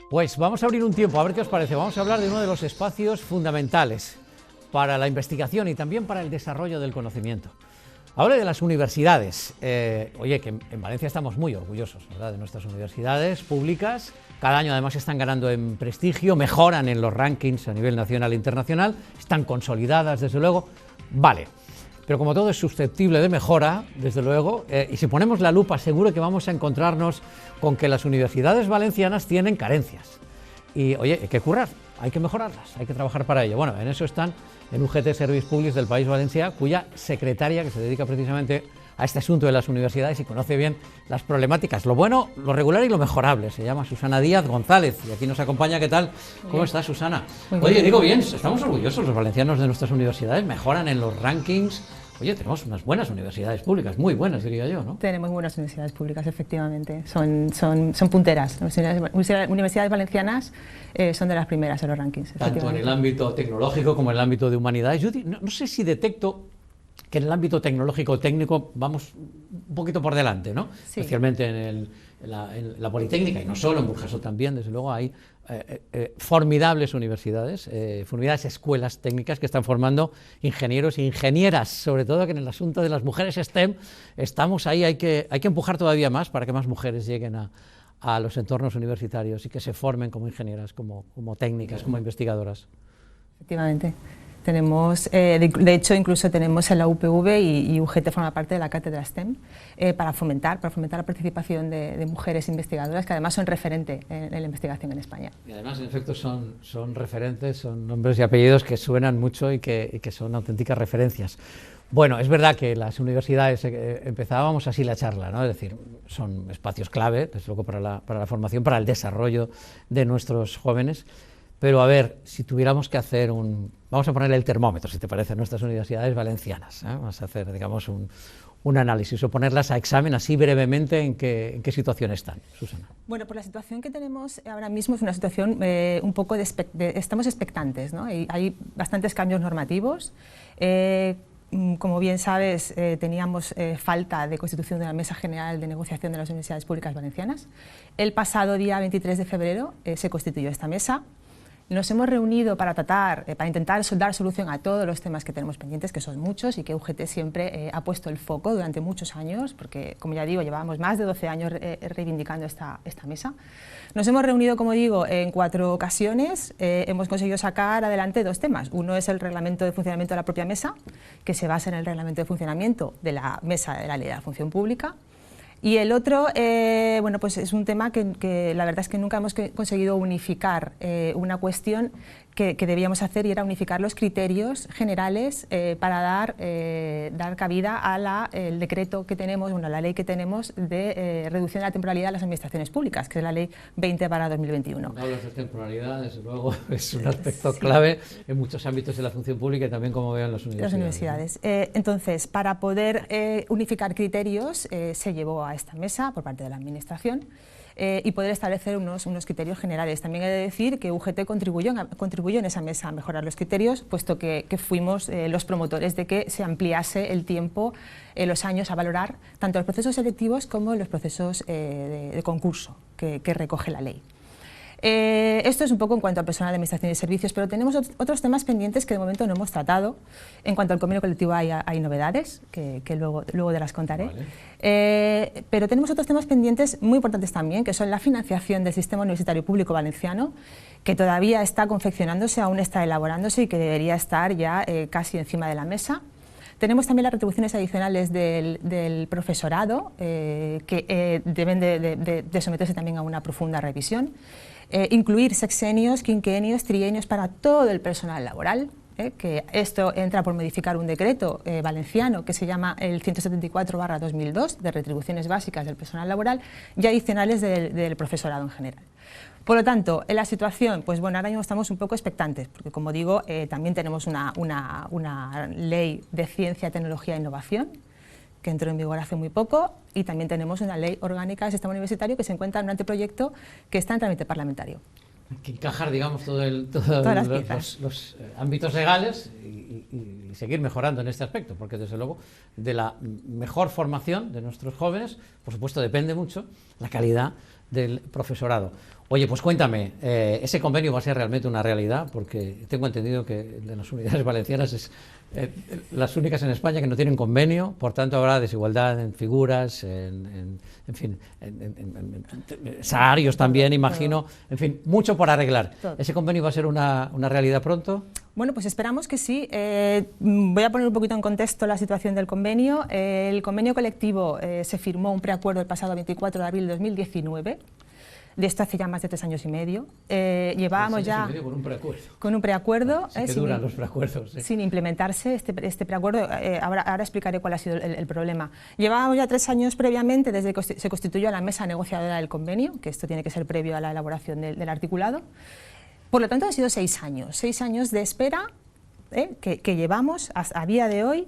Pues vamos a abrir un tiempo, a ver qué os parece. Vamos a hablar de uno de los espacios fundamentales para la investigación y también para el desarrollo del conocimiento. Hablo de las universidades. Oye, que en Valencia estamos muy orgullosos, ¿verdad?, de nuestras universidades públicas. Cada año además están ganando en prestigio, mejoran en los rankings a nivel nacional e internacional, están consolidadas, desde luego. Vale, pero como todo es susceptible de mejora, desde luego, y si ponemos la lupa seguro que vamos a encontrarnos con que las universidades valencianas tienen carencias. Y oye, hay que currar, hay que mejorarlas, hay que trabajar para ello. Bueno, en eso están en UGT Serveis Públics del País Valencià, cuya secretaria, que se dedica precisamente a este asunto de las universidades y conoce bien las problemáticas, lo bueno, lo regular y lo mejorable. Se llama Susana Díaz González y aquí nos acompaña. ¿Qué tal? ¿Cómo estás, Susana? Oye, digo bien, estamos orgullosos los valencianos de nuestras universidades, mejoran en los rankings. Oye, tenemos unas buenas universidades públicas, muy buenas, diría yo, ¿no? Tenemos buenas universidades públicas, efectivamente. Son punteras. Las universidades valencianas son de las primeras en los rankings. Tanto en el ámbito tecnológico como en el ámbito de humanidades. Yo no sé si detecto que en el ámbito tecnológico técnico vamos un poquito por delante, ¿no? Sí. Especialmente en la Politécnica, y no solo, en Burjasot también, desde luego hay formidables universidades, formidables escuelas técnicas que están formando ingenieros e ingenieras, sobre todo que en el asunto de las mujeres STEM estamos ahí, hay que empujar todavía más para que más mujeres lleguen a los entornos universitarios y que se formen como ingenieras, como técnicas, como investigadoras. Efectivamente. Tenemos, de hecho, incluso tenemos en la UPV y UGT forma parte de la cátedra STEM para fomentar la participación de mujeres investigadoras que además son referente en la investigación en España. Y además, en efecto, son referentes, son nombres y apellidos que suenan mucho y que son auténticas referencias. Bueno, es verdad que las universidades, empezábamos así la charla, ¿no? Es decir, son espacios clave, desde luego para la formación, para el desarrollo de nuestros jóvenes. Pero a ver, si tuviéramos que hacer vamos a ponerle el termómetro, si te parece, a nuestras universidades valencianas, ¿eh? Vamos a hacer, digamos, un análisis o ponerlas a examen así brevemente en qué situación están, Susana. Bueno, pues la situación que tenemos ahora mismo es una situación un poco estamos expectantes, ¿no? Hay bastantes cambios normativos. Como bien sabes, teníamos falta de constitución de la Mesa General de Negociación de las Universidades Públicas Valencianas. El pasado día 23 de febrero se constituyó esta mesa. Nos hemos reunido para intentar dar solución a todos los temas que tenemos pendientes, que son muchos y que UGT siempre ha puesto el foco durante muchos años, porque, como ya digo, llevábamos más de 12 años reivindicando esta mesa. Nos hemos reunido, como digo, en 4 ocasiones, hemos conseguido sacar adelante 2 temas. Uno es el reglamento de funcionamiento de la propia mesa, que se basa en el reglamento de funcionamiento de la mesa de la Ley de la Función Pública. Y el otro, bueno, pues es un tema que la verdad es que nunca hemos conseguido unificar una cuestión que debíamos hacer, y era unificar los criterios generales para dar cabida al decreto que tenemos, bueno, a la ley que tenemos de reducción de la temporalidad de las administraciones públicas, que es la ley 20/2021. Hablas de temporalidad, desde luego es un aspecto clave en muchos ámbitos de la función pública y también, como vean, las universidades. Entonces, para poder unificar criterios, se llevó a esta mesa por parte de la Administración y poder establecer unos criterios generales. También he de decir que UGT contribuyó en esa mesa a mejorar los criterios, puesto que fuimos los promotores de que se ampliase el tiempo, los años a valorar, tanto los procesos selectivos como los procesos de concurso que recoge la ley. Esto es un poco en cuanto al personal de administración y servicios, pero tenemos otros temas pendientes que de momento no hemos tratado. En cuanto al convenio colectivo hay novedades que luego te las contaré. Vale. Pero tenemos otros temas pendientes muy importantes también, que son la financiación del sistema universitario público valenciano, que todavía está confeccionándose, aún está elaborándose y que debería estar ya casi encima de la mesa. Tenemos también las retribuciones adicionales del profesorado, que deben de someterse también a una profunda revisión. Incluir sexenios, quinquenios, trienios para todo el personal laboral, que esto entra por modificar un decreto valenciano que se llama el 174/2002 de retribuciones básicas del personal laboral y adicionales del profesorado en general. Por lo tanto, en la situación, pues bueno, ahora mismo estamos un poco expectantes, porque como digo, también tenemos una ley de ciencia, tecnología e innovación, que entró en vigor hace muy poco, y también tenemos una ley orgánica del sistema universitario que se encuentra en un anteproyecto que está en trámite parlamentario. Que encajar, digamos, los ámbitos legales y seguir mejorando en este aspecto, porque desde luego de la mejor formación de nuestros jóvenes, por supuesto, depende mucho la calidad del profesorado. Oye, pues cuéntame, ¿ese convenio va a ser realmente una realidad? Porque tengo entendido que de las unidades valencianas es las únicas en España que no tienen convenio, por tanto habrá desigualdad en figuras, en fin, en salarios también, imagino, en fin, mucho por arreglar. ¿Ese convenio va a ser una realidad pronto? Bueno, pues esperamos que sí. Voy a poner un poquito en contexto la situación del convenio. El convenio colectivo se firmó un preacuerdo el pasado 24 de abril de 2019. De esto hace ya más de 3 años y medio. Llevábamos ya con un preacuerdo. Con un preacuerdo. Sí que duran los preacuerdos. Sí. Sin implementarse este preacuerdo. Ahora explicaré cuál ha sido el problema. Llevábamos ya 3 años previamente desde que se constituyó la mesa negociadora del convenio, que esto tiene que ser previo a la elaboración del articulado. Por lo tanto, han sido 6 años. 6 años de espera que llevamos a día de hoy.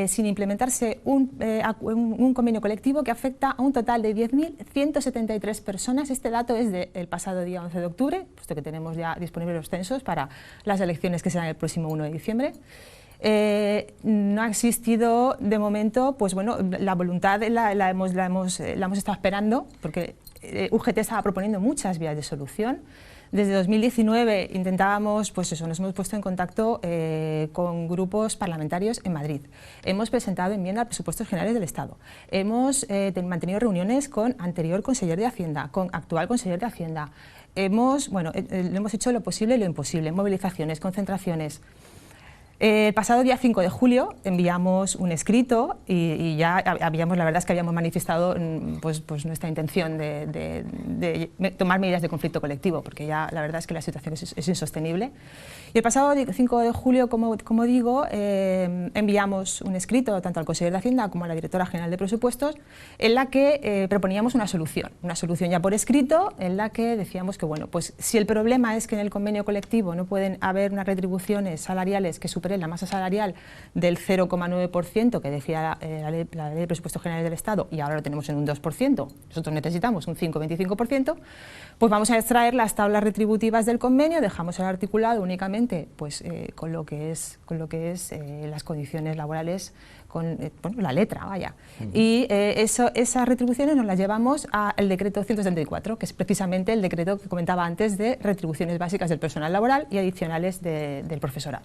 Sin implementarse un convenio colectivo que afecta a un total de 10.173 personas. Este dato es del pasado día 11 de octubre, puesto que tenemos ya disponibles los censos para las elecciones que serán el próximo 1 de diciembre. No ha existido de momento, pues bueno, la voluntad la hemos estado esperando, porque UGT estaba proponiendo muchas vías de solución. Desde 2019 intentábamos, pues eso, nos hemos puesto en contacto con grupos parlamentarios en Madrid. Hemos presentado enmienda a presupuestos generales del Estado. Hemos mantenido reuniones con anterior conseller de Hacienda, con actual conseller de Hacienda. Hemos hecho lo posible y lo imposible, movilizaciones, concentraciones. El pasado día 5 de julio enviamos un escrito y ya habíamos, la verdad es que habíamos manifestado pues nuestra intención de tomar medidas de conflicto colectivo, porque ya la verdad es que la situación es insostenible. Y el pasado 5 de julio, como digo, enviamos un escrito tanto al consejero de Hacienda como a la directora general de presupuestos en la que proponíamos una solución ya por escrito, en la que decíamos que, bueno, pues si el problema es que en el convenio colectivo no pueden haber unas retribuciones salariales que superen la masa salarial del 0,9% que decía la ley de presupuestos generales del Estado, y ahora lo tenemos en un 2%, nosotros necesitamos un 5,25%, pues vamos a extraer las tablas retributivas del convenio, dejamos el articulado únicamente pues, con lo que es las condiciones laborales, con la letra, vaya. Y esas retribuciones nos las llevamos al decreto 174, que es precisamente el decreto que comentaba antes de retribuciones básicas del personal laboral y adicionales del profesorado.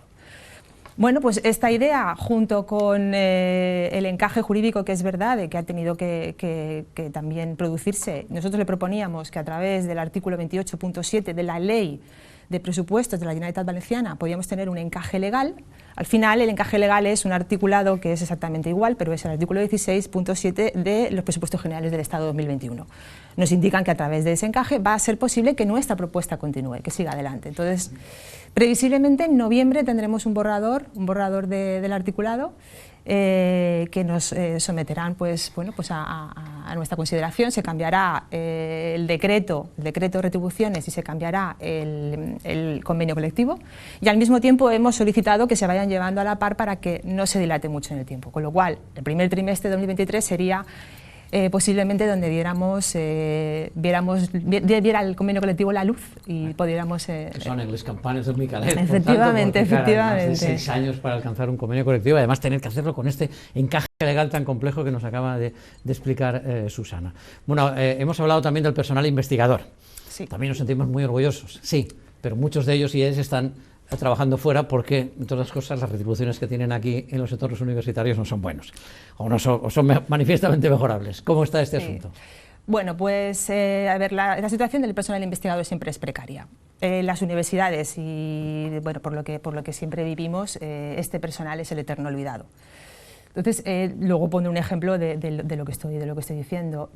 Bueno, pues esta idea, junto con el encaje jurídico que es verdad, de que ha tenido que también producirse, nosotros le proponíamos que a través del artículo 28.7 de la Ley de Presupuestos de la Generalitat Valenciana podíamos tener un encaje legal. Al final, el encaje legal es un articulado que es exactamente igual, pero es el artículo 16.7 de los Presupuestos Generales del Estado 2021. Nos indican que a través de ese encaje va a ser posible que nuestra propuesta continúe, que siga adelante. Entonces, previsiblemente en noviembre tendremos un borrador del articulado que nos someterán pues, bueno, pues a nuestra consideración. Se cambiará el decreto de retribuciones y se cambiará el convenio colectivo, y al mismo tiempo hemos solicitado que se vayan llevando a la par para que no se dilate mucho en el tiempo, con lo cual el primer trimestre de 2023 sería posiblemente donde viera el convenio colectivo la luz y pudiéramos... que son en las campanas del Micalet. Efectivamente, efectivamente. Más de 6 años para alcanzar un convenio colectivo y además tener que hacerlo con este encaje legal tan complejo que nos acaba de explicar Susana. Bueno, hemos hablado también del personal investigador. Sí. También nos sentimos muy orgullosos, sí, pero muchos de ellos y ellas están trabajando fuera porque, entre otras cosas, las retribuciones que tienen aquí en los entornos universitarios no son buenos o son manifiestamente mejorables. ¿Cómo está este asunto? Bueno, pues a ver, la situación del personal investigador siempre es precaria. Las universidades y bueno, por lo que siempre vivimos, este personal es el eterno olvidado. Entonces, luego pondré un ejemplo de lo que estoy diciendo.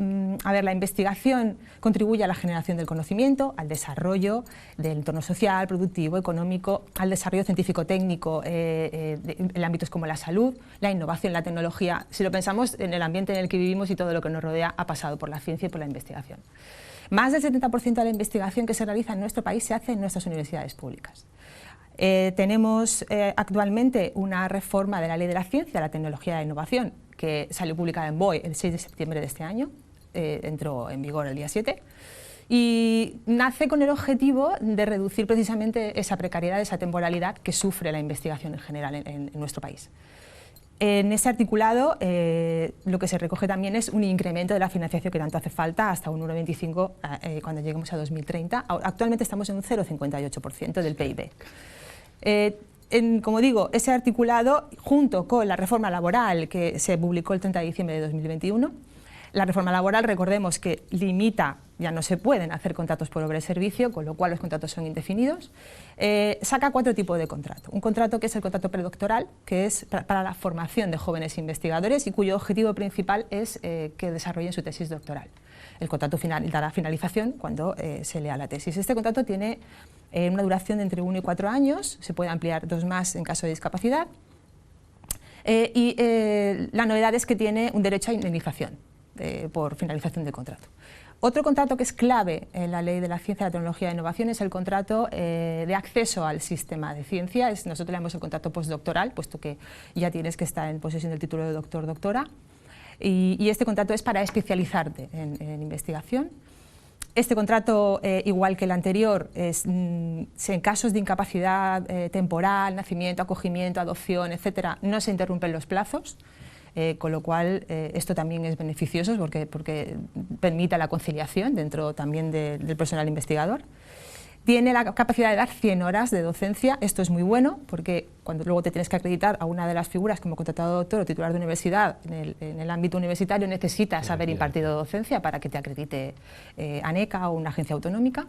A ver, la investigación contribuye a la generación del conocimiento, al desarrollo del entorno social, productivo, económico, al desarrollo científico-técnico en ámbitos como la salud, la innovación, la tecnología. Si lo pensamos en el ambiente en el que vivimos y todo lo que nos rodea ha pasado por la ciencia y por la investigación. Más del 70% de la investigación que se realiza en nuestro país se hace en nuestras universidades públicas. Tenemos actualmente una reforma de la Ley de la Ciencia, la Tecnología y la Innovación, que salió publicada en BOE el 6 de septiembre de este año, entró en vigor el día 7, y nace con el objetivo de reducir precisamente esa precariedad, esa temporalidad que sufre la investigación en general en nuestro país. En ese articulado lo que se recoge también es un incremento de la financiación que tanto hace falta hasta un 1,25 cuando lleguemos a 2030. Actualmente estamos en un 0,58% del PIB. Como digo, ese articulado, junto con la reforma laboral que se publicó el 30 de diciembre de 2021, la reforma laboral, recordemos que limita, ya no se pueden hacer contratos por obra y servicio, con lo cual los contratos son indefinidos, saca 4 tipos de contrato. Un contrato que es el contrato predoctoral, que es para la formación de jóvenes investigadores y cuyo objetivo principal es que desarrollen su tesis doctoral. El contrato final dará finalización cuando se lea la tesis. Este contrato tiene una duración de entre 1 y 4 años, se puede ampliar 2 más en caso de discapacidad, y la novedad es que tiene un derecho a indemnización por finalización del contrato. Otro contrato que es clave en la Ley de la Ciencia, la Tecnología e Innovación es el contrato de acceso al sistema de ciencia. Nosotros le llamamos el contrato postdoctoral, puesto que ya tienes que estar en posesión del título de doctor, doctora. Y este contrato es para especializarte en investigación. Este contrato, igual que el anterior, en casos de incapacidad temporal, nacimiento, acogimiento, adopción, etcétera, no se interrumpen los plazos. Con lo cual esto también es beneficioso porque permite la conciliación dentro también del personal investigador. Tiene la capacidad de dar 100 horas de docencia. Esto es muy bueno porque cuando luego te tienes que acreditar a una de las figuras como contratado doctor o titular de universidad en el ámbito universitario, necesitas haber impartido docencia para que te acredite ANECA o una agencia autonómica.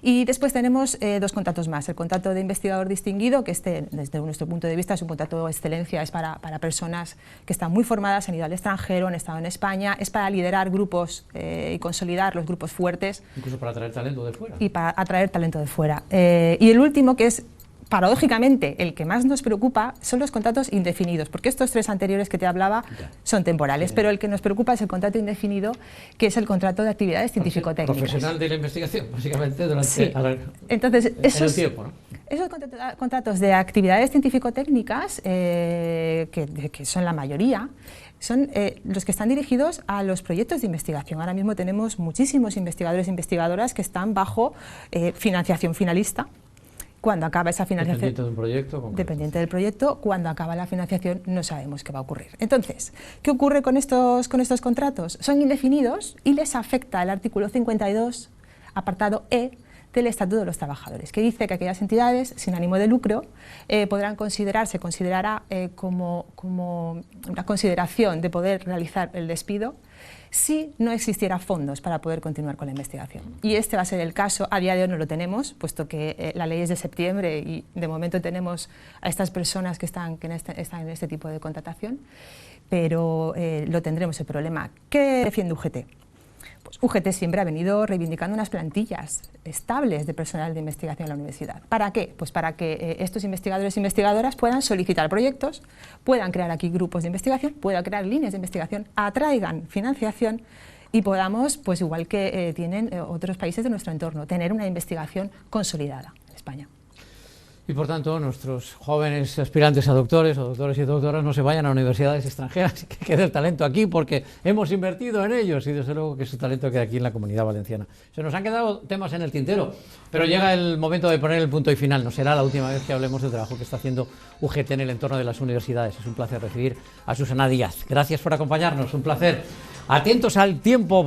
Y después tenemos 2 contratos más. El contrato de investigador distinguido, que desde nuestro punto de vista es un contrato de excelencia, es para personas que están muy formadas, han ido al extranjero, han estado en España, es para liderar grupos y consolidar los grupos fuertes. Incluso para atraer talento de fuera. Y para atraer talento de fuera. Y el último, que es paradójicamente el que más nos preocupa, son los contratos indefinidos, porque estos 3 anteriores que te hablaba son temporales, pero el que nos preocupa es el contrato indefinido, que es el contrato de actividades científico-técnicas. Profesional de la investigación, básicamente, durante sí. Entonces, el tiempo, ¿no? Esos contratos de actividades científico-técnicas, que son la mayoría, son los que están dirigidos a los proyectos de investigación. Ahora mismo tenemos muchísimos investigadores e investigadoras que están bajo financiación finalista. Cuando acaba esa financiación, dependiente de un proyecto, dependiente del proyecto, cuando acaba la financiación no sabemos qué va a ocurrir. Entonces, ¿qué ocurre con estos contratos? Son indefinidos y les afecta el artículo 52, apartado E, del Estatuto de los Trabajadores, que dice que aquellas entidades sin ánimo de lucro se considerará como una consideración de poder realizar el despido si no existiera fondos para poder continuar con la investigación. Y este va a ser el caso. A día de hoy no lo tenemos, puesto que la ley es de septiembre y de momento tenemos a estas personas que están en este tipo de contratación, pero lo tendremos el problema. ¿Qué defiende UGT? Pues UGT siempre ha venido reivindicando unas plantillas estables de personal de investigación en la universidad. ¿Para qué? Pues para que estos investigadores e investigadoras puedan solicitar proyectos, puedan crear aquí grupos de investigación, puedan crear líneas de investigación, atraigan financiación y podamos, pues igual que tienen otros países de nuestro entorno, tener una investigación consolidada en España. Y por tanto, nuestros jóvenes aspirantes a doctores o doctores y doctoras no se vayan a universidades extranjeras y que quede el talento aquí, porque hemos invertido en ellos y desde luego que ese talento queda aquí en la Comunidad Valenciana. Se nos han quedado temas en el tintero, pero llega el momento de poner el punto y final. No será la última vez que hablemos del trabajo que está haciendo UGT en el entorno de las universidades. Es un placer recibir a Susana Díaz. Gracias por acompañarnos, un placer. Atentos al tiempo.